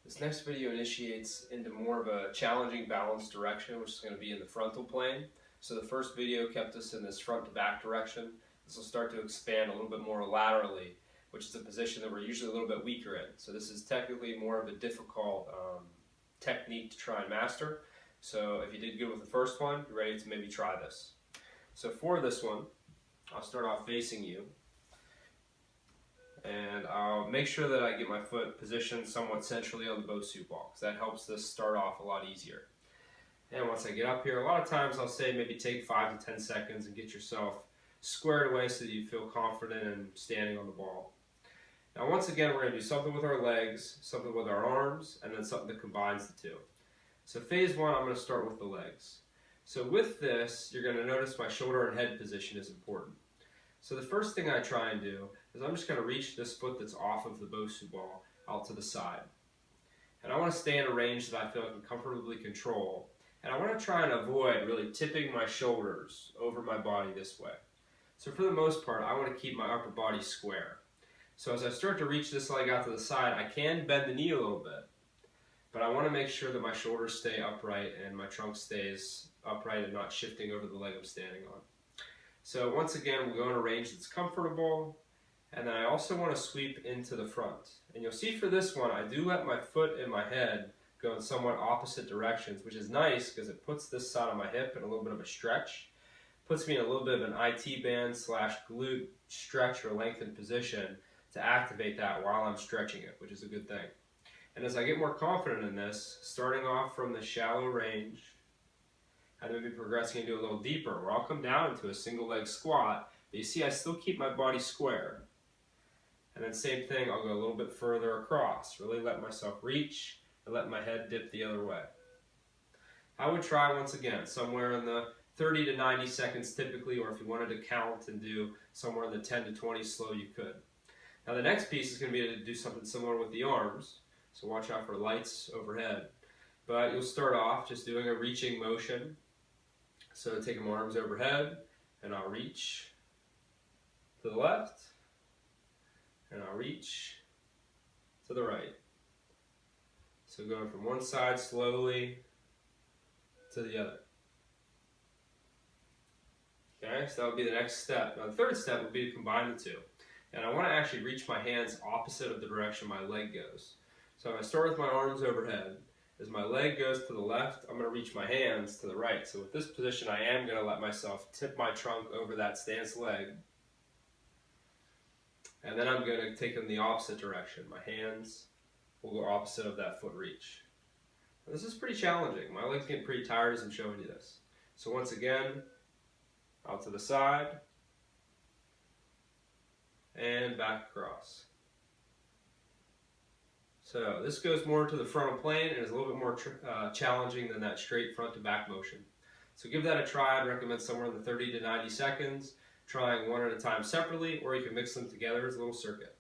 This next video initiates into more of a challenging balance direction, which is going to be in the frontal plane. So the first video kept us in this front to back direction. This will start to expand a little bit more laterally, which is a position that we're usually a little bit weaker in. So this is technically more of a difficult technique to try and master. So if you did good with the first one, you're ready to maybe try this. So for this one, I'll start off facing you. And I'll make sure that I get my foot positioned somewhat centrally on the Bosu ball, because that helps this start off a lot easier. And once I get up here, a lot of times I'll say maybe take 5 to 10 seconds and get yourself squared away so that you feel confident in standing on the ball. Now once again, we're going to do something with our legs, something with our arms, and then something that combines the two. So phase one, I'm going to start with the legs. So with this, you're going to notice my shoulder and head position is important. So the first thing I try and do is I'm just going to reach this foot that's off of the Bosu ball out to the side. And I want to stay in a range that I feel I can comfortably control. And I want to try and avoid really tipping my shoulders over my body this way. So for the most part, I want to keep my upper body square. So as I start to reach this leg out to the side, I can bend the knee a little bit. But I want to make sure that my shoulders stay upright and my trunk stays upright and not shifting over the leg I'm standing on. So once again, we'll go in a range that's comfortable, and then I also want to sweep into the front. And you'll see for this one, I do let my foot and my head go in somewhat opposite directions, which is nice because it puts this side of my hip in a little bit of a stretch. Puts me in a little bit of an IT band / glute stretch or lengthened position to activate that while I'm stretching it, which is a good thing. And as I get more confident in this, starting off from the shallow range, and then maybe progressing into a little deeper, where I'll come down into a single leg squat, but you see I still keep my body square. And then same thing, I'll go a little bit further across, really let myself reach, and let my head dip the other way. I would try once again, somewhere in the 30 to 90 seconds typically, or if you wanted to count and do somewhere in the 10 to 20 slow, you could. Now the next piece is going to be to do something similar with the arms, so watch out for lights overhead. But you'll start off just doing a reaching motion. So take my arms overhead, and I'll reach to the left, and I'll reach to the right. So going from one side slowly to the other. Okay, so that would be the next step. Now the third step would be to combine the two. And I want to actually reach my hands opposite of the direction my leg goes. So I start with my arms overhead. As my leg goes to the left, I'm going to reach my hands to the right. So with this position, I am going to let myself tip my trunk over that stance leg. And then I'm going to take them the opposite direction. My hands will go opposite of that foot reach. Now, this is pretty challenging. My legs get pretty tired as I'm showing you this. So once again, out to the side, and back across. So this goes more to the frontal plane and is a little bit more challenging than that straight front to back motion. So give that a try. I'd recommend somewhere in the 30 to 90 seconds, trying one at a time separately, or you can mix them together as a little circuit.